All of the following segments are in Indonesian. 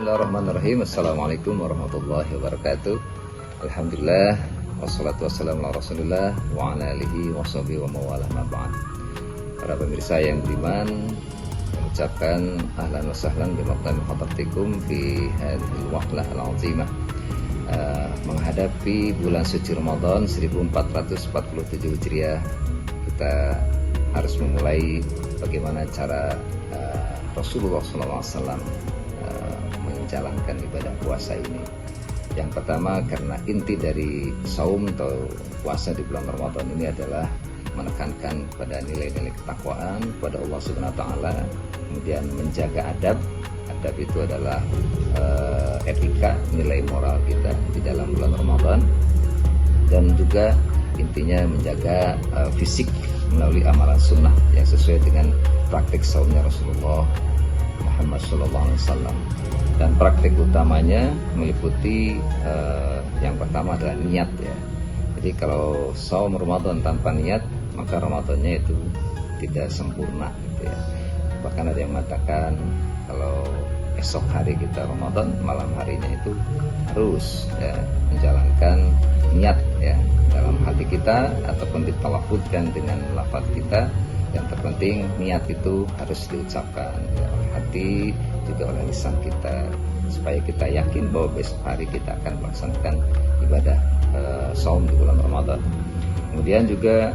Bismillahirrahmanirrahim. Assalamualaikum warahmatullahi wabarakatuh. Alhamdulillah, wassalatu wassalamu ala rasulillah wa ala alihi wa sahbihi wa mawalah ma ba'd. Para pemirsa yang beriman, mengucapkan ahlan wa sahlan bi maqdami hadratikum fi hadhil waqlah al-azimah. Menghadapi bulan suci Ramadan 1447 Hijriah, kita harus memulai bagaimana cara Rasulullah SAW menjalankan ibadah puasa ini. Yang pertama, karena inti dari saum atau puasa di bulan Ramadan ini adalah menekankan pada nilai-nilai ketakwaan kepada Allah Subhanahu wa taala, kemudian menjaga adab. Adab itu adalah etika, nilai moral kita di dalam bulan Ramadan, dan juga intinya menjaga fisik melalui amalan sunnah yang sesuai dengan praktik saumnya Rasulullah Muhammad SAW. Dan praktik utamanya meliputi yang pertama adalah niat ya. Jadi kalau saum Ramadan tanpa niat, maka Ramadannya itu tidak sempurna gitu ya. Bahkan ada yang mengatakan kalau esok hari kita Ramadan, malam harinya itu harus ya, menjalankan niat ya dalam hati kita ataupun ditalafuzkan dengan lafaz kita. Yang terpenting niat itu harus diucapkan ya, oleh hati juga oleh lisan kita, supaya kita yakin bahwa besok hari kita akan melaksanakan ibadah saum di bulan Ramadan. Kemudian juga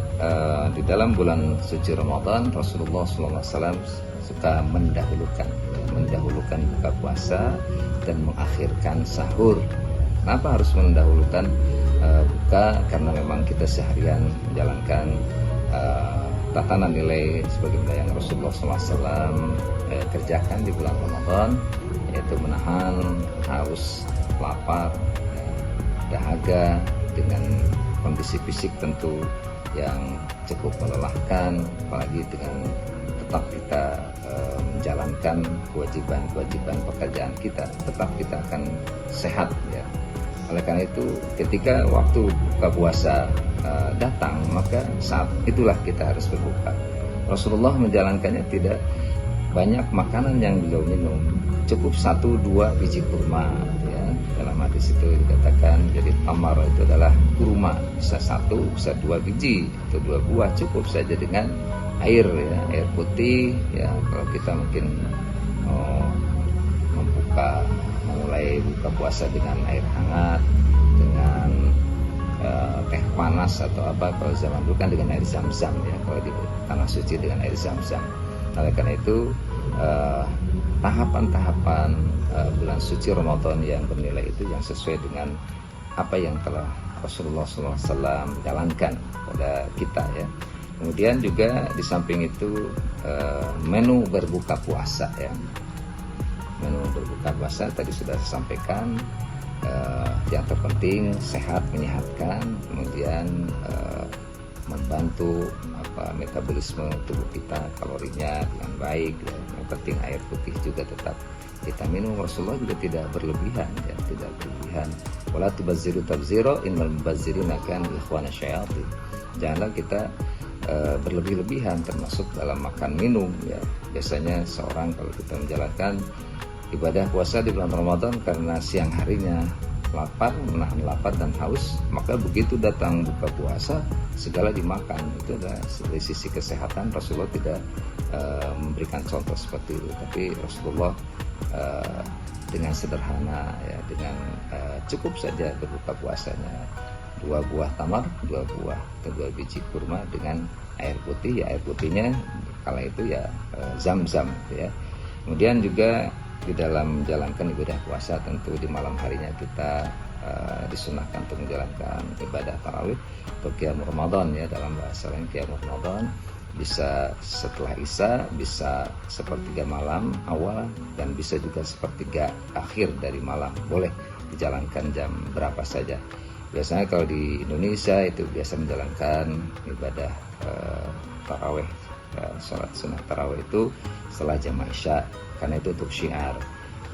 di dalam bulan suci Ramadan, Rasulullah SAW suka mendahulukan buka puasa dan mengakhirkan sahur. Kenapa harus mendahulukan buka? Karena memang kita seharian menjalankan tatanan nilai sebagaimana yang Rasulullah SAW kerjakan di bulan Ramadan, yaitu menahan haus, lapar, dahaga dengan kondisi fisik tentu yang cukup melelahkan, apalagi dengan tetap kita menjalankan kewajiban pekerjaan kita, tetap kita akan sehat ya. Oleh karena itu, ketika waktu buka puasa datang, maka saat itulah kita harus berbuka. Rasulullah menjalankannya tidak banyak makanan yang beliau minum, cukup 1-2 biji kurma ya. Dalam hadis itu dikatakan, jadi tamar itu adalah kurma, bisa 1, bisa 2 biji atau 2 buah, cukup saja dengan air ya, air putih ya. Kalau kita mungkin mulai buka puasa dengan air hangat, dengan teh panas atau apa, kalau zaman dulu kan dengan air zam-zam ya, kalau di tanah suci dengan air zam-zam. Oleh karena itu tahapan-tahapan bulan suci Ramadan yang bernilai itu yang sesuai dengan apa yang telah Rasulullah SAW jalankan pada kita ya. Kemudian juga di samping itu menu berbuka puasa ya. Menu berbuka puasa tadi sudah saya sampaikan, yang terpenting sehat, menyehatkan, kemudian membantu metabolisme tubuh kita, kalorinya dengan baik ya. Yang penting air putih juga tetap kita minum. Rasulullah juga tidak berlebihan ya, tidak berlebihan. Wala tubazziru tabzira innal mubazzirina kanu ikhwana syayatin. Janganlah kita berlebih-lebihan termasuk dalam makan minum ya. Biasanya seorang kalau kita menjalankan ibadah puasa di bulan Ramadan karena siang harinya lapar, menahan lapar dan haus, maka begitu datang buka puasa segala dimakan. Itu adalah dari sisi kesehatan Rasulullah tidak memberikan contoh seperti itu, tapi Rasulullah dengan sederhana ya, dengan cukup saja berbuka puasanya 2 buah tamar, 2 buah atau 2 biji kurma dengan air putih ya. Air putihnya kala itu ya zam-zam ya. Kemudian juga di dalam menjalankan ibadah puasa, tentu di malam harinya kita disunahkan untuk menjalankan ibadah tarawih atau qiyam Ramadan ya, dalam bahasa lain qiyam Ramadan. Bisa setelah Isya, bisa sepertiga malam awal, dan bisa juga sepertiga akhir dari malam. Boleh dijalankan jam berapa saja. Biasanya kalau di Indonesia itu biasa menjalankan ibadah tarawih, sholat sunnah tarawih itu setelah jam Isya, karena itu untuk syiar.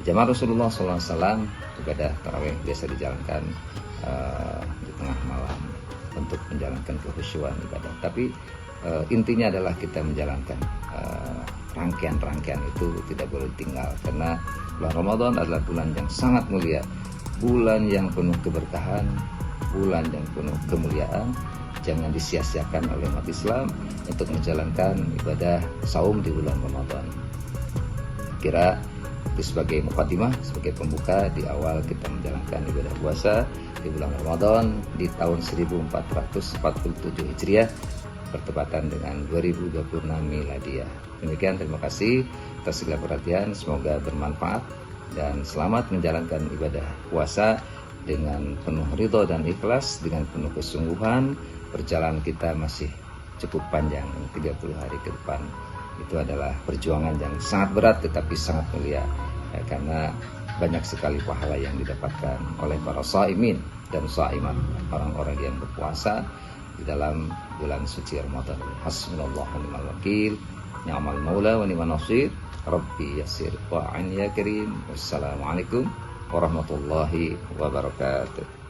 Jamaah Rasulullah SAW ibadah tarawih biasa dijalankan di tengah malam untuk menjalankan kekhusyuan ibadah. Tapi intinya adalah kita menjalankan rangkaian-rangkaian itu tidak boleh tinggal, karena Bulan Ramadan adalah bulan yang sangat mulia, bulan yang penuh keberkahan, bulan yang penuh kemuliaan. Jangan disia-siakan oleh umat Islam untuk menjalankan ibadah saum di bulan Ramadan. Kira itu sebagai mukadimah, sebagai pembuka di awal kita menjalankan ibadah puasa di bulan Ramadan di tahun 1447 Hijriah bertepatan dengan 2026 Miladiah. Demikian, terima kasih atas segala perhatian, semoga bermanfaat dan selamat menjalankan ibadah puasa dengan penuh ridho dan ikhlas, dengan penuh kesungguhan. Perjalanan kita masih cukup panjang, 30 hari ke depan. Itu adalah perjuangan yang sangat berat tetapi sangat mulia, karena banyak sekali pahala yang didapatkan oleh para shaimin dan shaimat, orang-orang yang berpuasa di dalam bulan suci Ramadan. Hasbunallahu wa ni'mal wakil, ni'mal maula wa ni'man nasir. Rabbi yassir wa'in ya karim. Wassalamualaikum warahmatullahi wabarakatuh.